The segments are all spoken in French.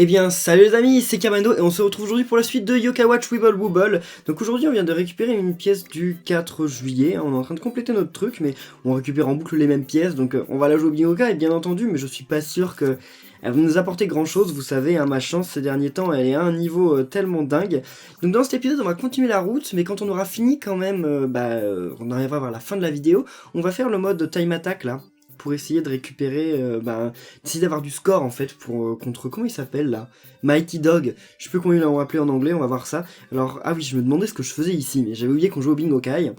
Eh bien, salut les amis, c'est Kamando et on se retrouve aujourd'hui pour la suite de Yokai Watch Wibble Wobble. Donc aujourd'hui on vient de récupérer une pièce du 4 juillet, on est en train de compléter notre truc, mais on récupère en boucle les mêmes pièces, donc on va la jouer au Bingoka, et bien entendu, mais je suis pas sûr que elle va nous apporter grand chose, vous savez, hein, ma chance ces derniers temps, elle est à un niveau tellement dingue. Donc dans cet épisode on va continuer la route, mais quand on aura fini quand même, on arrivera vers la fin de la vidéo, on va faire le mode time attack là. Pour essayer de récupérer, d'essayer d'avoir du score en fait pour contre comment il s'appelle là, Mighty Dog. Je sais plus comment ils l'ont appelé en anglais, on va voir ça. Alors ah oui, je me demandais ce que je faisais ici, mais j'avais oublié qu'on jouait au Bingokai.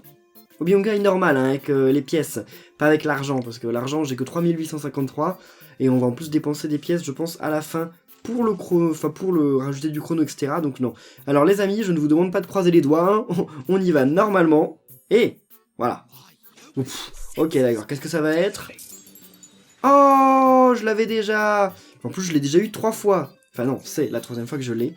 Au Bingokai normal hein, avec les pièces, pas avec l'argent parce que l'argent j'ai que 3853 et on va en plus dépenser des pièces, je pense à la fin pour le chrono, enfin pour le rajouter du chrono etc. Donc non. Alors les amis, je ne vous demande pas de croiser les doigts, hein. On y va normalement et voilà. Ouf. Ok d'accord, qu'est-ce que ça va être? Oh, je l'avais déjà. En plus, je l'ai déjà eu 3 fois. Enfin non, c'est la 3e fois que je l'ai,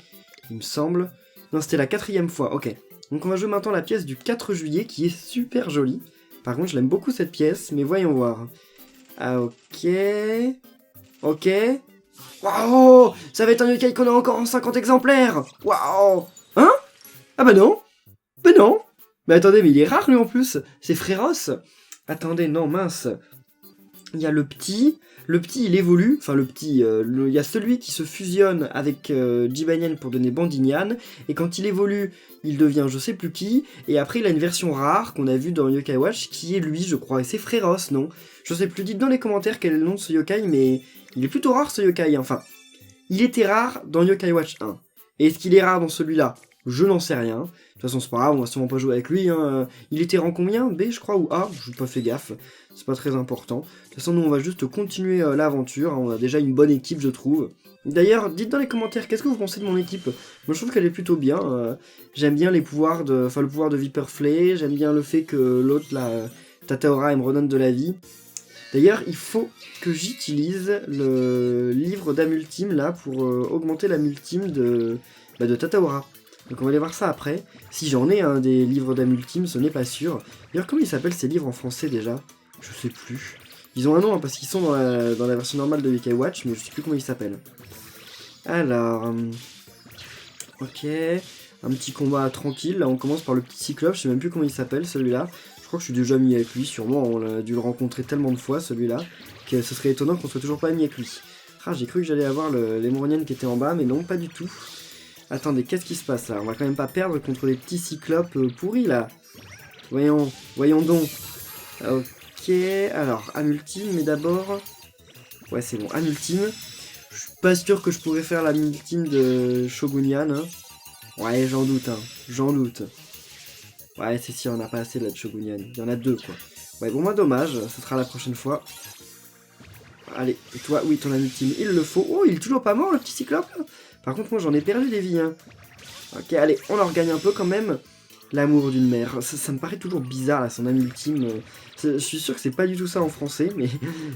il me semble. Non, c'était la 4e fois, ok. Donc on va jouer maintenant la pièce du 4 juillet, qui est super jolie. Par contre, je l'aime beaucoup cette pièce, mais voyons voir. Ah, ok. Ok. Waouh, ça va être un yokai qu'on a encore en 50 exemplaires. Waouh. Hein? Ah bah non. Bah non. Mais attendez, mais il est rare lui en plus. C'est Fréros. Attendez, non, mince. Il y a le petit il évolue, enfin le petit, il y a celui qui se fusionne avec Jibanyan pour donner Bandinian, et quand il évolue, il devient je sais plus qui, et après il a une version rare qu'on a vue dans Yokai Watch, qui est lui je crois, et c'est Fréros, non? Je sais plus, dites dans les commentaires quel est le nom de ce yokai, mais il est plutôt rare ce yokai, enfin, il était rare dans Yokai Watch 1, et est-ce qu'il est rare dans celui-là? Je n'en sais rien. De toute façon, c'est pas grave, on va sûrement pas jouer avec lui. Hein. Il était rang combien? B, je crois, ou A? Je n'ai pas fait gaffe. C'est pas très important. De toute façon, nous, on va juste continuer l'aventure. Hein. On a déjà une bonne équipe, je trouve. D'ailleurs, dites dans les commentaires, qu'est-ce que vous pensez de mon équipe? Moi, je trouve qu'elle est plutôt bien. J'aime bien les pouvoirs de... Enfin, le pouvoir de Viperflay. J'aime bien le fait que l'autre, là, Tataora, elle me redonne de la vie. D'ailleurs, il faut que j'utilise le livre d'Amultime, là, pour augmenter la multime de Tataora. Donc on va aller voir ça après. Si j'en ai un des livres d'Amultime, ce n'est pas sûr. D'ailleurs, comment ils s'appellent ces livres en français déjà? Je sais plus. Ils ont un nom hein, parce qu'ils sont dans la version normale de Yokai Watch, mais je sais plus comment ils s'appellent. Alors... ok. Un petit combat tranquille. Là, on commence par le petit Cyclope. Je sais même plus comment il s'appelle celui-là. Je crois que je suis déjà mis avec lui. Sûrement, on a dû le rencontrer tellement de fois celui-là que ce serait étonnant qu'on soit toujours pas mis avec lui. Ah, j'ai cru que j'allais avoir l'hémoronienne qui était en bas, mais non, pas du tout. Attendez, qu'est-ce qui se passe là? On va quand même pas perdre contre les petits cyclopes pourris là. Voyons donc. Ok, alors, Amultime, mais d'abord... ouais, c'est bon, Amultime. Je suis pas sûr que je pourrais faire la Amultime de Shogunian. Hein. Ouais, j'en doute, hein. J'en doute. Ouais, c'est sûr, on n'a pas assez là de Shogunian. Il y en a 2, quoi. Ouais, bon, moi, dommage, ce sera la prochaine fois. Allez, et toi, oui, ton Amultime, il le faut. Oh, il est toujours pas mort, le petit cyclope là. Par contre, moi, j'en ai perdu des vies, hein. Ok, allez, on en regagne un peu quand même. L'amour d'une mère. Ça me paraît toujours bizarre, là, son âme ultime. Je suis sûr que c'est pas du tout ça en français, mais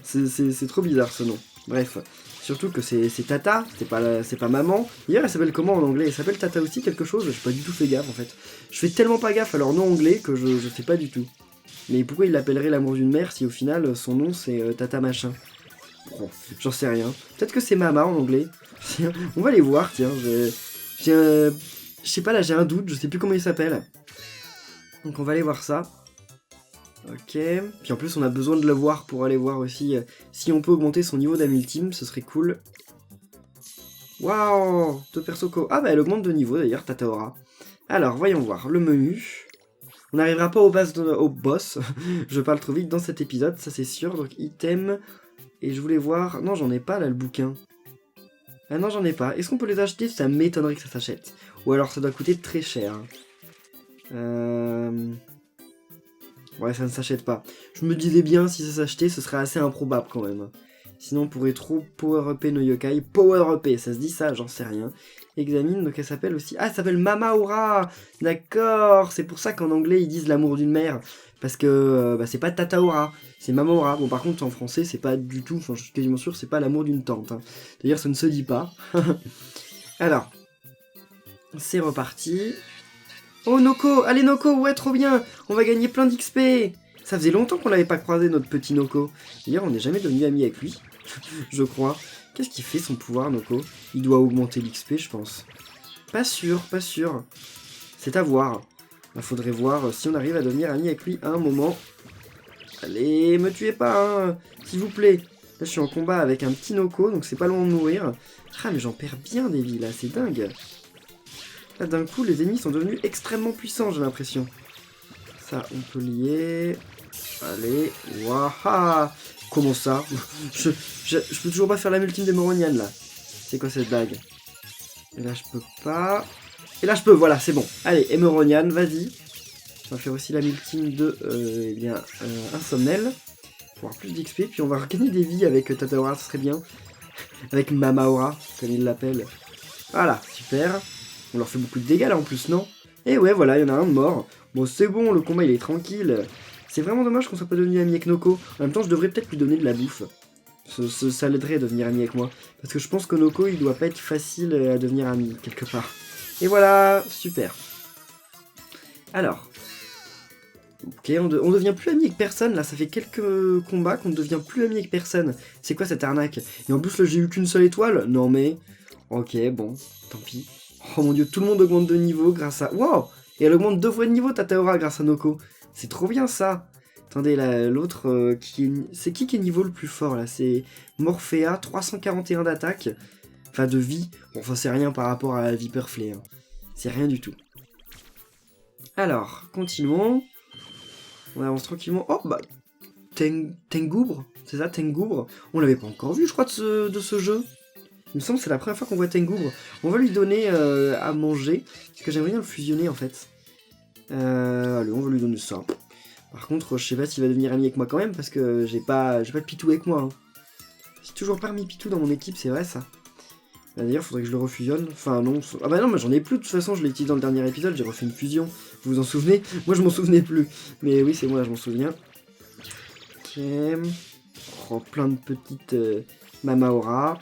c'est trop bizarre, ce nom. Bref. Surtout que c'est Tata, c'est pas maman. D'ailleurs, elle s'appelle comment en anglais? Elle s'appelle Tata aussi quelque chose? J'ai pas du tout fait gaffe, en fait. Je fais tellement pas gaffe à leur nom anglais que je sais pas du tout. Mais pourquoi il l'appellerait l'amour d'une mère si au final, son nom, c'est Tata machin? Bon, j'en sais rien. Peut-être que c'est Mama en anglais. On va les voir, tiens. Je sais pas, là j'ai un doute, je sais plus comment il s'appelle. Donc on va aller voir ça. Ok. Puis en plus on a besoin de le voir pour aller voir aussi si on peut augmenter son niveau d'Amultime, ce serait cool. Waouh, Topersoko. Ah bah elle augmente de niveau d'ailleurs, Tataora. Alors voyons voir, le menu. On n'arrivera pas au boss, je parle trop vite dans cet épisode, ça c'est sûr. Donc item, et je voulais voir... non j'en ai pas là le bouquin. Ah non, j'en ai pas. Est-ce qu'on peut les acheter? Ça m'étonnerait que ça s'achète. Ou alors ça doit coûter très cher. Ouais, ça ne s'achète pas. Je me disais bien, si ça s'achetait, ce serait assez improbable quand même. Sinon, on pourrait trop power-upper nos yokai. Power-upper, ça se dit ça? J'en sais rien. Examine, donc elle s'appelle aussi... ah, elle s'appelle Mamaora. D'accord, c'est pour ça qu'en anglais, ils disent l'amour d'une mère. Parce que c'est pas Tataora, c'est Mamaora. Bon, par contre, en français, c'est pas du tout... enfin, je suis quasiment sûr, c'est pas l'amour d'une tante. Hein. D'ailleurs, ça ne se dit pas. Alors, c'est reparti. Oh, Noko! Allez, Noko! Ouais, trop bien! On va gagner plein d'XP! Ça faisait longtemps qu'on l'avait pas croisé, notre petit Noko. D'ailleurs, on n'est jamais devenu amis avec lui. je crois. Qu'est-ce qu'il fait son pouvoir, Noko? Il doit augmenter l'XP, je pense. Pas sûr, pas sûr. C'est à voir. Il faudrait voir si on arrive à devenir amis avec lui à un moment. Allez, me tuez pas, hein, s'il vous plaît. Là, je suis en combat avec un petit Noko, donc c'est pas loin de mourir. Ah, mais j'en perds bien des vies, là, c'est dingue. Là, d'un coup, les ennemis sont devenus extrêmement puissants, j'ai l'impression. Ça, on peut lier. Allez, waouh. Comment ça? je peux toujours pas faire la multime des Moronian, là. C'est quoi cette blague? Et là, je peux pas. Et là, je peux, voilà, c'est bon. Allez, Emeronian, vas-y. On va faire aussi la multime de, Insomnel. Pour avoir plus d'XP. Puis on va regagner des vies avec Tataora, ce serait bien. Avec Mamaora, comme il l'appelle. Voilà, super. On leur fait beaucoup de dégâts, là, en plus, non? Et ouais, voilà, il y en a un de mort. Bon, c'est bon, le combat, il est tranquille. C'est vraiment dommage qu'on soit pas devenu ami avec Noko. En même temps, je devrais peut-être lui donner de la bouffe. Ça l'aiderait à devenir ami avec moi. Parce que je pense que Noko, il doit pas être facile à devenir ami, quelque part. Et voilà, super. Alors. Ok, on devient plus ami avec personne, là, ça fait quelques combats qu'on ne devient plus ami avec personne. C'est quoi cette arnaque? Et en plus, là, j'ai eu qu'une seule étoile? Non mais... Ok, bon, tant pis. Oh mon dieu, tout le monde augmente de niveau grâce à... Wow! Et elle augmente 2 fois de niveau, Tataora, grâce à Noko. C'est trop bien, ça. Attendez, là, l'autre qui est... C'est qui est niveau le plus fort, là? C'est Morphea, 341 d'attaque. Enfin, de vie. Bon, enfin, c'est rien par rapport à la Viper Flea. Hein. C'est rien du tout. Alors, continuons. On avance tranquillement. Oh, bah... Tengoubre, c'est ça, Tengoubre. On l'avait pas encore vu, je crois, de ce jeu. Il me semble que c'est la première fois qu'on voit Tengoubre. On va lui donner à manger, parce que j'aimerais bien le fusionner, en fait. Allez, on va lui donner ça. Par contre, je sais pas s'il va devenir ami avec moi quand même, parce que j'ai pas de Pitou avec moi. Hein. J'ai toujours pas remis Pitou dans mon équipe, c'est vrai, ça. D'ailleurs, faudrait que je le refusionne. Enfin, non. Ah bah non, mais j'en ai plus, de toute façon, je l'ai utilisé dans le dernier épisode, j'ai refait une fusion. Vous vous en souvenez? Moi, je m'en souvenais plus. Mais oui, c'est moi, je m'en souviens. Ok. Oh, plein de petites Mamaora.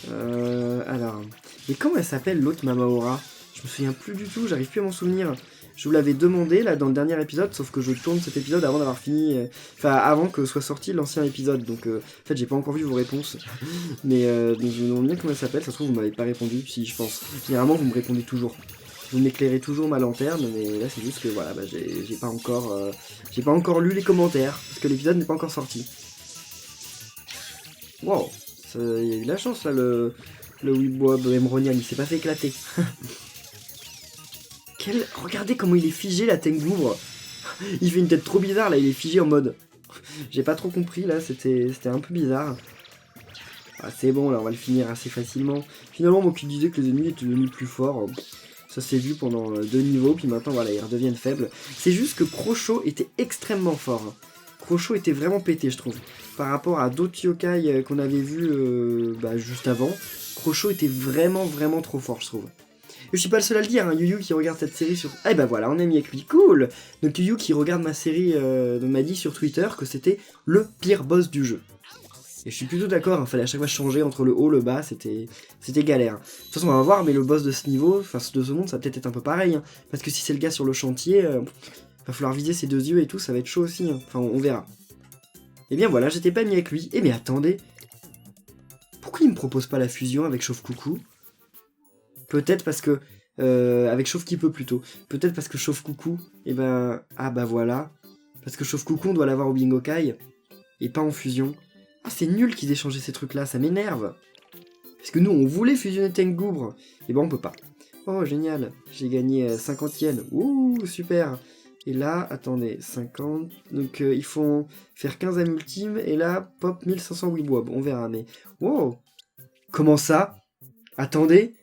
Alors. Mais comment elle s'appelle, l'autre Mamaora? Je me souviens plus du tout, j'arrive plus à m'en souvenir. Je vous l'avais demandé, là, dans le dernier épisode, sauf que je tourne cet épisode avant d'avoir fini... Enfin, avant que soit sorti l'ancien épisode, donc... en fait, j'ai pas encore vu vos réponses. Mais, donc, je me demande bien comment elle s'appelle, ça se trouve, vous m'avez pas répondu, si, je pense. Généralement, vous me répondez toujours. Vous m'éclairez toujours ma lanterne, mais là, c'est juste que, voilà, bah, j'ai pas encore lu les commentaires, parce que l'épisode n'est pas encore sorti. Wow, il y a eu de la chance, là, le Weebob Emeronian, il s'est pas fait éclater. Regardez comment il est figé, la Tengoubre. Il fait une tête trop bizarre, là, il est figé en mode... J'ai pas trop compris, là, c'était un peu bizarre. Ah, c'est bon, là, on va le finir assez facilement. Finalement, moi qui disais que les ennemis étaient devenus plus forts, ça s'est vu pendant 2 niveaux, puis maintenant, voilà, ils redeviennent faibles. C'est juste que Crochet était extrêmement fort. Hein. Crochet était vraiment pété, je trouve. Par rapport à d'autres yokai qu'on avait vus juste avant, Crochet était vraiment, vraiment trop fort, je trouve. Je suis pas le seul à le dire, hein, Yu qui regarde cette série sur... Eh ben voilà, on est mis avec lui, cool. Donc Yu qui regarde ma série m'a dit sur Twitter que c'était le pire boss du jeu. Et je suis plutôt d'accord, il fallait à chaque fois changer entre le haut et le bas, c'était galère. De toute façon, on va voir, mais le boss de ce niveau, enfin de ce monde, ça va peut-être être un peu pareil. Hein, parce que si c'est le gars sur le chantier, va falloir viser ses 2 yeux et tout, ça va être chaud aussi. Hein. Enfin, on verra. Et bien voilà, j'étais pas mis avec lui. Eh mais attendez, pourquoi il me propose pas la fusion avec Chauve Coucou? Peut-être parce que... avec Chauve qui peut plutôt. Peut-être parce que Chauve Coucou, et ben... Ah bah voilà. Parce que Chauve Coucou, on doit l'avoir au Bingokai. Et pas en fusion. Ah, c'est nul qu'ils aient changé ces trucs-là, ça m'énerve. Parce que nous, on voulait fusionner Tengoubre. Et ben on peut pas. Oh, génial. J'ai gagné 50 yens. Ouh, super. Et là, attendez, 50... Donc, il faut faire 15 âmes ultimes. Et là, pop, 1500 Weebob. On verra, mais... Wow. Comment ça? Attendez...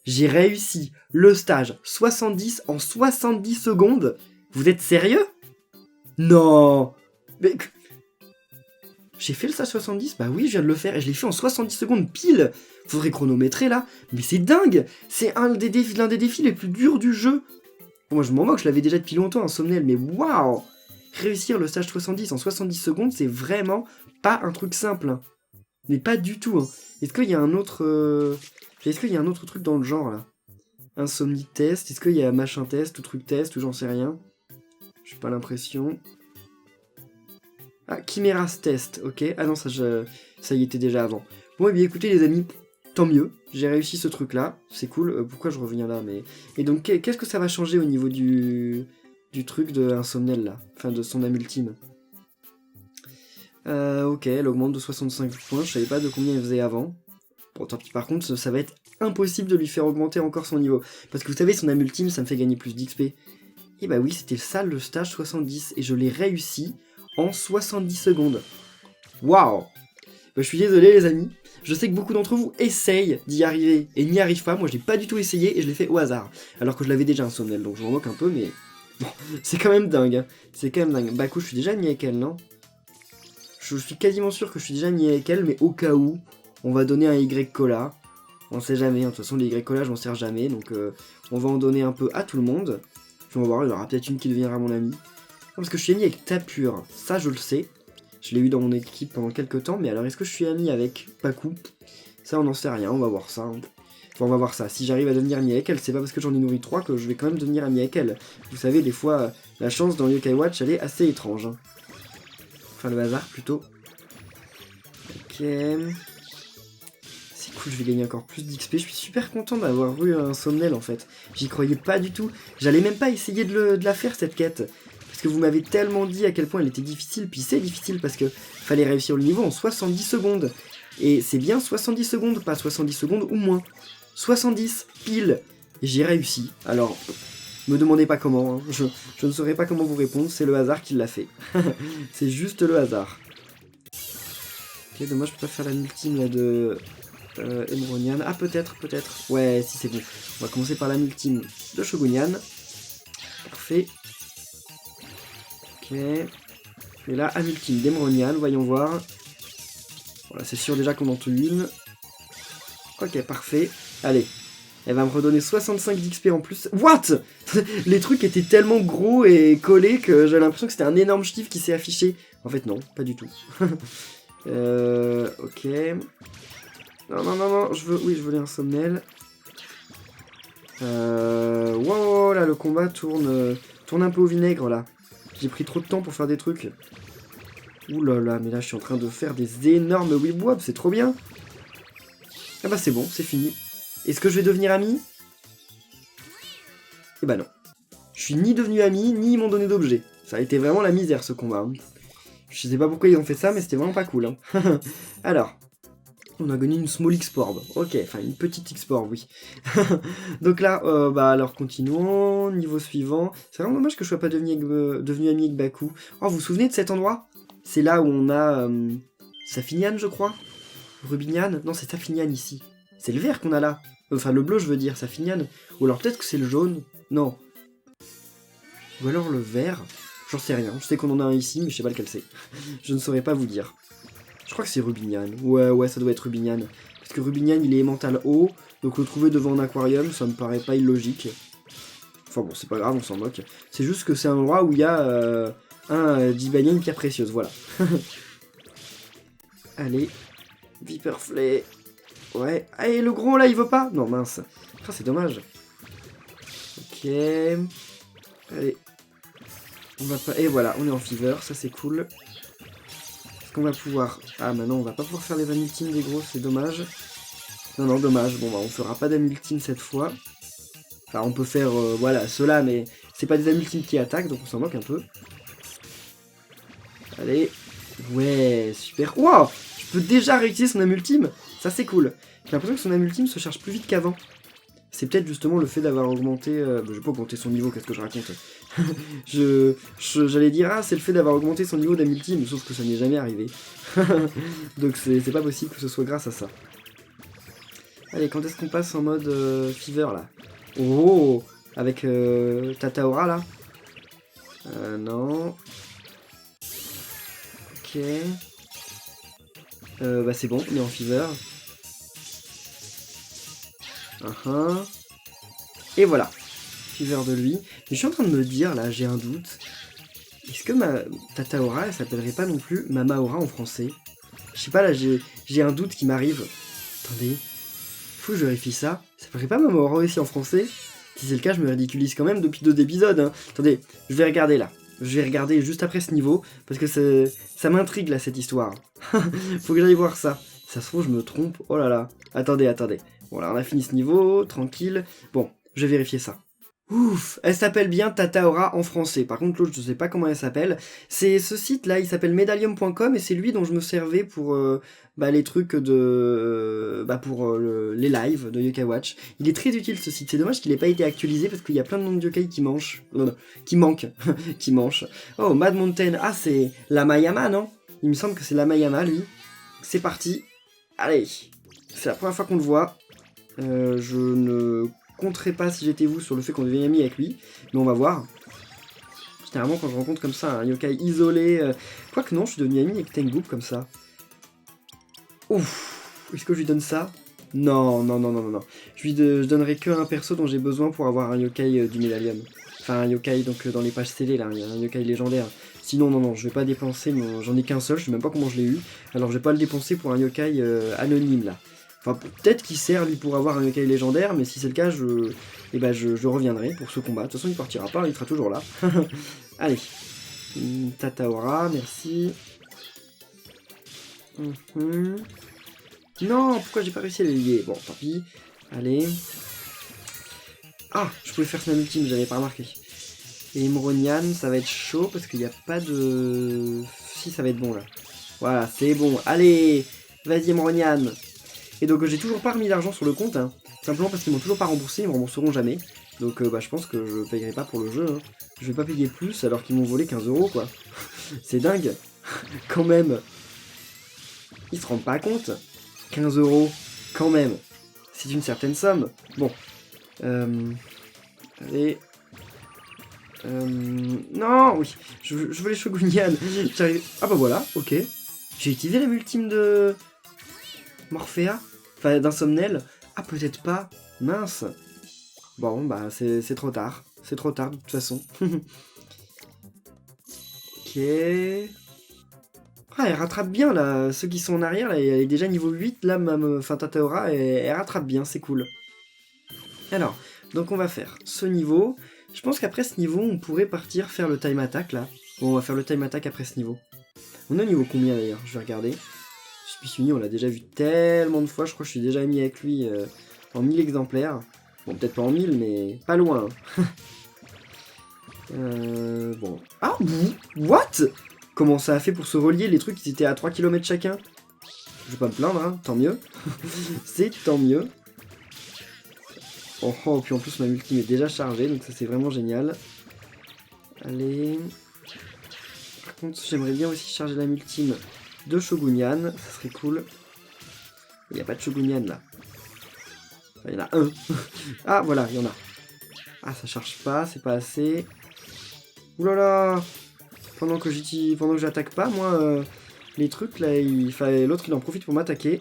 J'ai réussi le stage 70 en 70 secondes. Vous êtes sérieux? Non. Mais... J'ai fait le stage 70? Bah oui, je viens de le faire et je l'ai fait en 70 secondes pile. Faudrait chronométrer là. Mais c'est dingue. C'est l'un des défis les plus durs du jeu. Moi je m'en moque, je l'avais déjà depuis longtemps en Somnel, mais waouh. Réussir le stage 70 en 70 secondes, c'est vraiment pas un truc simple. Hein. Mais pas du tout. Hein. Est-ce qu'il y a un autre... Est-ce qu'il y a un autre truc dans le genre, là? Insomnie test, est-ce qu'il y a machin test, ou truc test, ou j'en sais rien? J'ai pas l'impression. Ah, Chimeras Test, ok. Ah non, ça y était déjà avant. Bon, et bien écoutez les amis, tant mieux. J'ai réussi ce truc-là, c'est cool. Pourquoi je reviens là mais... Et donc, qu'est-ce que ça va changer au niveau du truc de Insomnel, là? Enfin, de son âme ultime. Ok, elle augmente de 65 points, je savais pas de combien elle faisait avant. Bon, tant pis, par contre, ça va être impossible de lui faire augmenter encore son niveau. Parce que vous savez, son âme ultime, ça me fait gagner plus d'XP. Et bah oui, c'était ça le stage 70, et je l'ai réussi en 70 secondes. Waouh! Bah, je suis désolé les amis, je sais que beaucoup d'entre vous essayent d'y arriver et n'y arrivent pas, moi je l'ai pas du tout essayé et je l'ai fait au hasard. Alors que je l'avais déjà un Somnel, donc je m'en moque un peu, mais bon, c'est quand même dingue, hein. C'est quand même dingue. Bah écoute, je suis déjà mis avec elle, non? Je suis quasiment sûr que je suis déjà mis avec elle, mais au cas où, on va donner un Y cola. On sait jamais, hein. De toute façon les Y cola je m'en sers jamais, donc on va en donner un peu à tout le monde. Puis on va voir, il y aura peut-être une qui deviendra mon amie. Non, parce que je suis ami avec Tapur, ça je le sais. Je l'ai eu dans mon équipe pendant quelques temps, mais alors est-ce que je suis ami avec Paku? Ça on n'en sait rien, on va voir ça. Enfin, on va voir ça. Si j'arrive à devenir ami avec elle, c'est pas parce que j'en ai nourri 3 que je vais quand même devenir ami avec elle. Vous savez, des fois, la chance dans Yokai Watch, elle est assez étrange. Hein. Enfin, le hasard, plutôt. Ok. C'est cool, je vais gagner encore plus d'XP. Je suis super content d'avoir eu un Somnel, en fait. J'y croyais pas du tout. J'allais même pas essayer de la faire, cette quête. Parce que vous m'avez tellement dit à quel point elle était difficile, puis c'est difficile parce que fallait réussir le niveau en 70 secondes. Et c'est bien 70 secondes, pas 70 secondes ou moins. 70 pile. Et j'ai réussi. Alors, me demandez pas comment, hein. Je ne saurais pas comment vous répondre, c'est le hasard qui l'a fait. C'est juste le hasard. Ok, dommage, je peux pas faire la multime là de Emronian. Ah, peut-être. Ouais, si c'est bon. On va commencer par la multime de Shogunian. Parfait. Ok. Et là, un ultime d'Emronian, voyons voir. Voilà, c'est sûr déjà qu'on en tue une. Ok, parfait. Allez. Elle va me redonner 65 d'XP en plus. What? Les trucs étaient tellement gros et collés que j'avais l'impression que c'était un énorme chiffre qui s'est affiché. En fait, non, pas du tout. Ok. Non, je veux un Somnel. Wow, là, le combat tourne un peu au vinaigre, là. J'ai pris trop de temps pour faire des trucs. Ouh là là, mais là, je suis en train de faire des énormes whip-wop, c'est trop bien. Ah bah, c'est bon, c'est fini. Est-ce que je vais devenir ami? Eh bah non. Je suis ni devenu ami, ni ils m'ont donné d'objets. Ça a été vraiment la misère, ce combat. Hein. Je sais pas pourquoi ils ont fait ça, mais c'était vraiment pas cool. Hein. Alors, on a gagné une small X-Orb. Ok, enfin une petite X-Orb, oui. Donc là, bah alors continuons. Niveau suivant. C'est vraiment dommage que je sois pas devenu ami avec Baku. Oh, vous vous souvenez de cet endroit? C'est là où on a Safinian, je crois. Rubinian? Non, c'est Safinian ici. C'est le vert qu'on a là. Enfin, le bleu, je veux dire, Safinian. Ou alors peut-être que c'est le jaune. Non. Ou alors le vert. J'en sais rien. Je sais qu'on en a un ici, mais je sais pas lequel c'est. Je ne saurais pas vous dire. Je crois que c'est Rubinian. Ouais, ça doit être Rubinian. Parce que Rubinian, il est mental haut. Donc le trouver devant un aquarium, ça me paraît pas illogique. Enfin bon, c'est pas grave, on s'en moque. C'est juste que c'est un endroit où il y a un Jibania, une pierre précieuse. Voilà. Allez. Viperflay. Ouais. Allez, le gros, là, il veut pas? Non, mince. Ah, c'est dommage. Ok. Allez. On va pas... Et voilà, on est en fever, ça c'est cool. Est-ce qu'on va pouvoir... Ah, maintenant, on va pas pouvoir faire les vaniltines des gros, c'est dommage. Non, dommage. Bon, bah, on fera pas d'amultine cette fois. Enfin, on peut faire, voilà, ceux-là, mais c'est pas des amultines qui attaquent, donc on s'en moque un peu. Allez. Ouais, super. Wow, je peux déjà réutiliser son amultime. Ça, c'est cool. J'ai l'impression que son amultime se charge plus vite qu'avant. C'est peut-être justement le fait d'avoir augmenté... je vais pas augmenter son niveau, qu'est-ce que je raconte? J'allais dire, ah, c'est le fait d'avoir augmenté son niveau d'amultime, sauf que ça n'est jamais arrivé. Donc c'est pas possible que ce soit grâce à ça. Allez, quand est-ce qu'on passe en mode fever, là? Oh, avec Tataora, là? Non. Ok. Bah c'est bon, on est en fever. Et voilà. Fever de lui. Mais je suis en train de me dire, là, j'ai un doute. Est-ce que ma Tataora, elle s'appellerait pas non plus Mamaora en français? Je sais pas, là, j'ai un doute qui m'arrive. Attendez. Faut que je vérifie ça. Ça s'appellerait pas Mamaora aussi en français? Si c'est le cas, je me ridiculise quand même depuis 2 épisodes. Hein. Attendez, je vais regarder là. Je vais regarder juste après ce niveau, parce que ça m'intrigue là cette histoire. Faut que j'aille voir ça. Ça se trouve, je me trompe. Oh là là. Attendez. Bon, là, on a fini ce niveau, tranquille. Bon, je vais vérifier ça. Ouf, elle s'appelle bien Tataora en français. Par contre, l'autre, je sais pas comment elle s'appelle. C'est ce site-là, il s'appelle medallium.com et c'est lui dont je me servais pour les trucs de... les lives de Yokai Watch. Il est très utile ce site. C'est dommage qu'il ait pas été actualisé parce qu'il y a plein de noms de yokai qui manquent. Qui manquent. Qui manquent. Oh, Mad Mountain. Ah, c'est Lamayama, non? Il me semble que c'est Lamayama, lui. C'est parti. Allez. C'est la première fois qu'on le voit. Je ne compterai pas si j'étais vous sur le fait qu'on devienne amis avec lui, mais on va voir. Généralement quand je rencontre comme ça un yokai isolé, quoique non, je suis devenu ami avec Tengu comme ça. Ouf, est-ce que je lui donne ça? Non. Je donnerai que un perso dont j'ai besoin pour avoir un yokai du Medallium. Enfin un yokai donc dans les pages scellées là, il y a un yokai légendaire. Sinon non, je vais pas dépenser, j'en ai qu'un seul, je sais même pas comment je l'ai eu. Alors je vais pas le dépenser pour un yokai anonyme là. Enfin, peut-être qu'il sert lui pour avoir un yokai légendaire, mais si c'est le cas, je reviendrai pour ce combat. De toute façon, il partira pas, il sera toujours là. Allez. Tataora, merci. Non, pourquoi j'ai pas réussi à les lier? Bon, tant pis. Allez. Ah, je pouvais faire Snam Ultime, j'avais pas remarqué. Et Imronian, ça va être chaud parce qu'il n'y a pas de... Si, ça va être bon là. Voilà, c'est bon. Allez, vas-y Imronian. Et donc j'ai toujours pas remis d'argent sur le compte, hein, simplement parce qu'ils m'ont toujours pas remboursé, ils me rembourseront jamais. Donc je pense que je payerai pas pour le jeu, hein. Je vais pas payer plus alors qu'ils m'ont volé 15 € quoi. C'est dingue, quand même. Ils se rendent pas compte. 15 €, quand même. C'est une certaine somme. Bon. Allez. Non, oui. Je veux les Shogunian. J'arrive... Ah bah voilà, ok. J'ai utilisé la multime de... Morphea? Enfin, d'Insomnel? Ah, peut-être pas. Mince. Bon, bah, c'est trop tard. C'est trop tard, de toute façon. Ok. Ah, elle rattrape bien, là. Ceux qui sont en arrière, là, elle est déjà niveau 8. Là, enfin, Tataora, elle rattrape bien, c'est cool. Alors, donc on va faire ce niveau. Je pense qu'après ce niveau, on pourrait partir faire le time attack, là. Bon, on va faire le time attack après ce niveau. On est au niveau combien, d'ailleurs? Je vais regarder. Suspiciuni, on l'a déjà vu tellement de fois, je crois que je suis déjà mis avec lui en 1000 exemplaires. Bon, peut-être pas en 1000, mais pas loin. Bon. Ah, what? Comment ça a fait pour se relier les trucs qui étaient à 3 km chacun? Je vais pas me plaindre, hein, tant mieux. C'est tant mieux. Oh, puis en plus ma multi est déjà chargée, donc ça c'est vraiment génial. Allez. Par contre, j'aimerais bien aussi charger la multime de Shogunian, ça serait cool. Il n'y a pas de Shogunian là. Enfin, il y en a un. Ah voilà, il y en a. Ah, ça charge pas, c'est pas assez. Oulala. Pendant que j'attaque pas, moi, les trucs là, l'autre il en profite pour m'attaquer.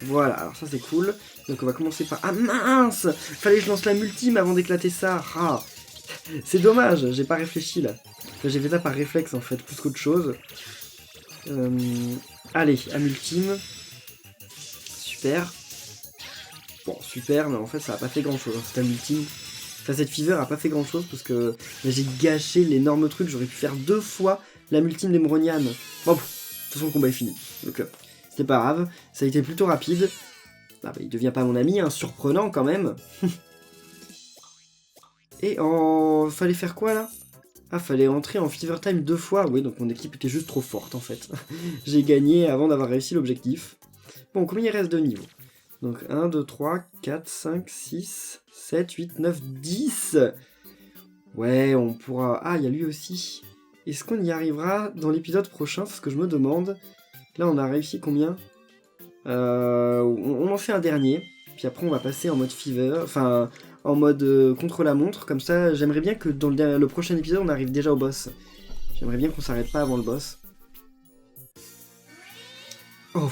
Voilà, alors ça c'est cool. Donc on va commencer par... Ah mince! Fallait que je lance la multime avant d'éclater ça. Ah. C'est dommage, j'ai pas réfléchi là. J'ai fait ça par réflexe en fait, plus qu'autre chose. Allez, à multime. Super. Bon, super, mais en fait ça a pas fait grand chose, hein, cette multime. Enfin, cette fever a pas fait grand chose parce que j'ai gâché l'énorme truc. J'aurais pu faire 2 fois la multime d'Emronian. Bon, de toute façon le combat est fini. Donc c'est pas grave, ça a été plutôt rapide. Ah, bah, il devient pas mon ami, hein, surprenant quand même. Et oh, fallait faire quoi là? Ah, fallait entrer en Fever Time 2 fois. Oui, donc mon équipe était juste trop forte en fait. J'ai gagné avant d'avoir réussi l'objectif. Bon, combien il reste de niveaux? Donc 1, 2, 3, 4, 5, 6, 7, 8, 9, 10. Ouais, on pourra... Ah, il y a lui aussi. Est-ce qu'on y arrivera dans l'épisode prochain? C'est ce que je me demande. Là, on a réussi combien? On en fait un dernier. Puis après, on va passer en mode Fever. Enfin, en mode contre-la-montre. Comme ça, j'aimerais bien que dans le prochain épisode, on arrive déjà au boss. J'aimerais bien qu'on s'arrête pas avant le boss. Oh,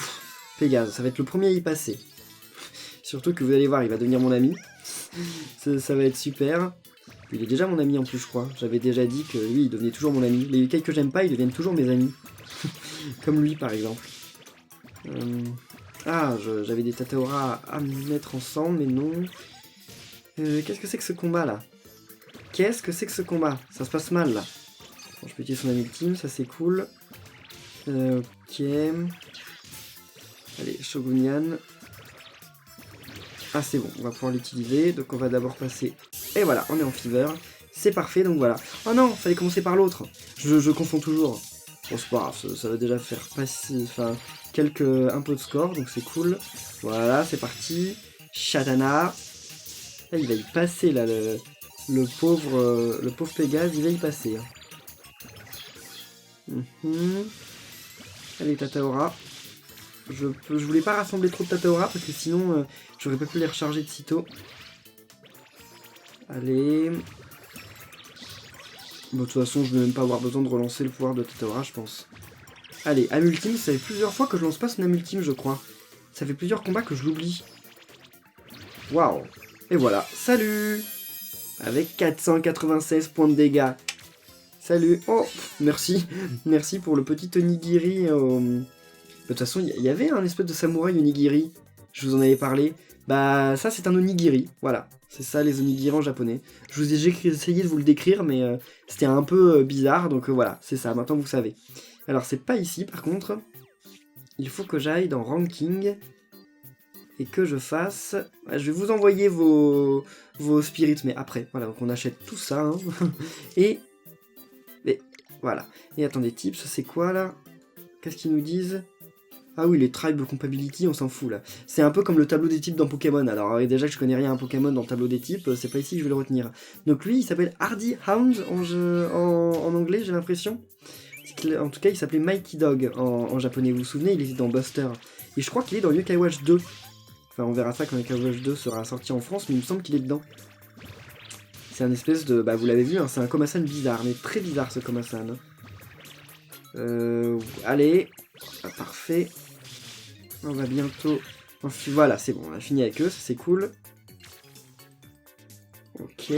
Pégase, ça va être le premier à y passer. Surtout que vous allez voir, il va devenir mon ami. Ça va être super. Il est déjà mon ami en plus, je crois. J'avais déjà dit que lui, il devenait toujours mon ami. Les yokai que j'aime pas, ils deviennent toujours mes amis. Comme lui, par exemple. Ah, j'avais des Tataora à mettre ensemble, mais non. Qu'est-ce que c'est que ce combat, là? Qu'est-ce que c'est que ce combat? Ça se passe mal, là. Bon, je peux utiliser son âme ultime, ça c'est cool. Ok. Allez, Shogunyan. Ah, c'est bon, on va pouvoir l'utiliser. Donc on va d'abord passer... Et voilà, on est en fever. C'est parfait, donc voilà. Oh non, fallait commencer par l'autre. Je confonds toujours. Bon, c'est pas grave, ça va déjà faire passer... Enfin, un peu de score, donc c'est cool. Voilà, c'est parti. Shatana. Là, il va y passer, là, le pauvre Pégase, il va y passer. Allez, Tataora. Je voulais pas rassembler trop de Tataora, parce que sinon, j'aurais pas pu les recharger de sitôt. Allez... Bon, de toute façon, je vais même pas avoir besoin de relancer le pouvoir de Tataora, je pense. Allez, âme ultime, ça fait plusieurs fois que je lance pas son âme ultime, je crois. Ça fait plusieurs combats que je l'oublie. Waouh. Et voilà, salut. Avec 496 points de dégâts. Salut. Oh, merci. Merci pour le petit onigiri. De toute façon, il y avait un espèce de samouraï onigiri. Je vous en avais parlé. Bah, ça, c'est un onigiri. Voilà. C'est ça, les onigiri en japonais. J'ai essayé de vous le décrire, mais c'était un peu bizarre. Donc voilà, c'est ça. Maintenant, vous savez. Alors, c'est pas ici, par contre. Il faut que j'aille dans Ranking. Et que je fasse... Je vais vous envoyer vos spirits, mais après. Voilà, donc on achète tout ça. Hein. Et voilà. Et attendez, tips, c'est quoi, là? Qu'est-ce qu'ils nous disent? Ah oui, les Tribe Compatibility, on s'en fout, là. C'est un peu comme le tableau des types dans Pokémon. Alors, déjà que je connais rien à Pokémon dans le tableau des types, c'est pas ici que je vais le retenir. Donc lui, il s'appelle Hardy Hound en anglais, j'ai l'impression. En tout cas, il s'appelait Mighty Dog en japonais. Vous vous souvenez, il était dans Buster. Et je crois qu'il est dans Yokai Watch 2. Enfin, on verra ça quand Yokai Watch 2 sera sorti en France, mais il me semble qu'il est dedans. C'est un espèce de... Bah, vous l'avez vu, hein, c'est un Komasan bizarre, mais très bizarre, ce Komasan. Allez. Ah, parfait. On va bientôt... Voilà, c'est bon, on a fini avec eux, ça c'est cool. Ok.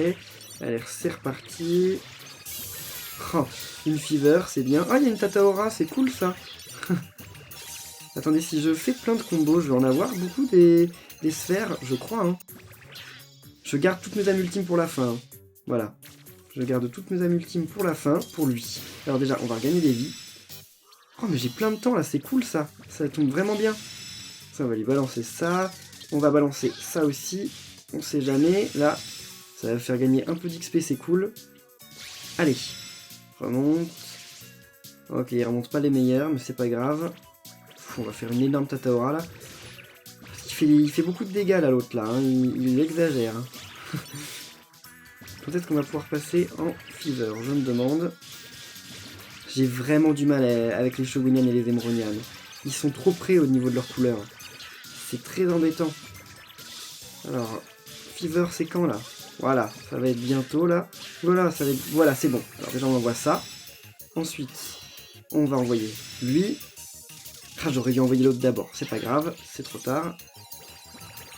Allez, c'est reparti. Oh, une fever, c'est bien. Ah, il y a une Tataora, c'est cool ça. Attendez, si je fais plein de combos, je vais en avoir beaucoup des sphères, je crois. Hein. Je garde toutes mes âmes ultimes pour la fin. Hein. Voilà. Je garde toutes mes âmes ultimes pour la fin, pour lui. Alors déjà, on va regagner des vies. Oh, mais j'ai plein de temps là, c'est cool ça. Ça tombe vraiment bien. Ça, on va lui balancer ça. On va balancer ça aussi. On sait jamais. Là, ça va faire gagner un peu d'XP, c'est cool. Allez. Remonte. Ok, il remonte pas les meilleurs, mais c'est pas grave. On va faire une énorme Tataora là. Il fait beaucoup de dégâts là, l'autre là. Hein. Il exagère. Hein. Peut-être qu'on va pouvoir passer en fever, je me demande. J'ai vraiment du mal avec les Shogunyan et les Emeronian. Ils sont trop près au niveau de leur couleur. C'est très embêtant. Alors, fever c'est quand là? Voilà, ça va être bientôt là. Voilà, ça va être... Voilà, c'est bon. Alors déjà on envoie ça. Ensuite, on va envoyer lui. Ah, j'aurais dû envoyer l'autre d'abord. C'est pas grave, c'est trop tard.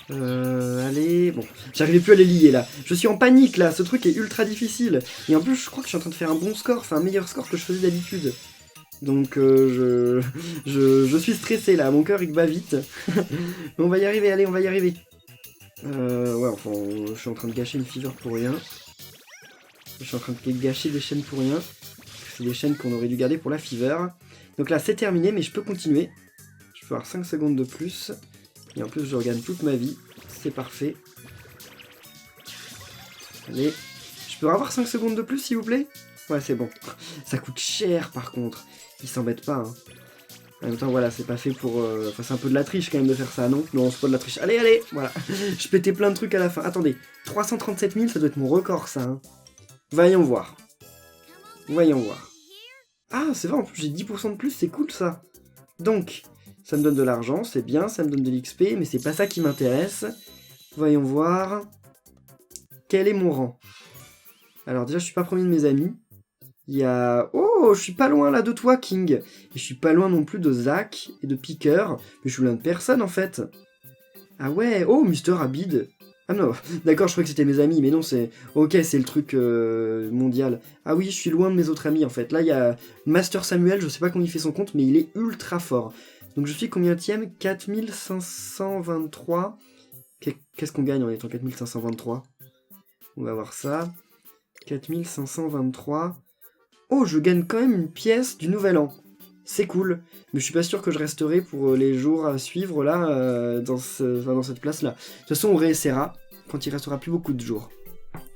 Allez, bon, j'arrivais plus à les lier là. Je suis en panique là, ce truc est ultra difficile. Et en plus, je crois que je suis en train de faire un bon score, enfin un meilleur score que je faisais d'habitude. Donc je suis stressé là, mon cœur il bat vite. Mais on va y arriver, allez, on va y arriver. Ouais, enfin, je suis en train de gâcher une fever pour rien. Je suis en train de gâcher des chaînes pour rien. C'est des chaînes qu'on aurait dû garder pour la fever. Donc là, c'est terminé, mais je peux continuer. Je peux avoir 5 secondes de plus. Et en plus, je regagne toute ma vie. C'est parfait. Allez. Je peux avoir 5 secondes de plus, s'il vous plaît? Ouais, c'est bon. Ça coûte cher, par contre. Ils s'embêtent pas, hein. En même temps, voilà, c'est pas fait pour... Enfin, c'est un peu de la triche, quand même, de faire ça, non? Non, c'est pas de la triche. Allez, allez. Voilà. Je pétais plein de trucs à la fin. Attendez. 337 000, ça doit être mon record, ça, hein. Voyons voir. Voyons voir. Ah, c'est vrai, en plus, j'ai 10% de plus. C'est cool, ça. Donc... Ça me donne de l'argent, c'est bien, ça me donne de l'XP, mais c'est pas ça qui m'intéresse. Voyons voir. Quel est mon rang? Alors déjà, je suis pas premier de mes amis. Il y a... Oh, je suis pas loin là de toi, King. Et je suis pas loin non plus de Zach et de Picker. Mais je suis loin de personne, en fait. Ah ouais, oh, Mister Abid. Ah non, d'accord, je croyais que c'était mes amis, mais non, c'est... Ok, c'est le truc mondial. Ah oui, je suis loin de mes autres amis, en fait. Là, il y a Master Samuel, je sais pas comment il fait son compte, mais il est ultra fort. Donc je suis combienième? 4523. Qu'est-ce qu'on gagne en étant 4523? On va voir ça. 4523. Oh, je gagne quand même une pièce du nouvel an. C'est cool. Mais je suis pas sûr que je resterai pour les jours à suivre là, dans cette place-là. De toute façon, on réessayera quand il restera plus beaucoup de jours.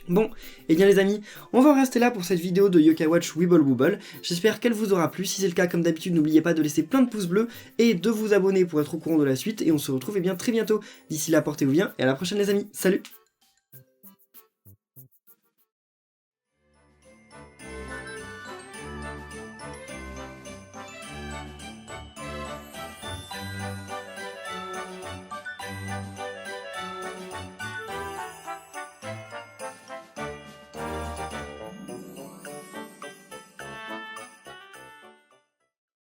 Bon, et bien les amis, on va en rester là pour cette vidéo de Yokai Watch Wibble Wobble. J'espère qu'elle vous aura plu. Si c'est le cas, comme d'habitude, n'oubliez pas de laisser plein de pouces bleus et de vous abonner pour être au courant de la suite. Et on se retrouve bien très bientôt. D'ici là, portez-vous bien et à la prochaine les amis. Salut!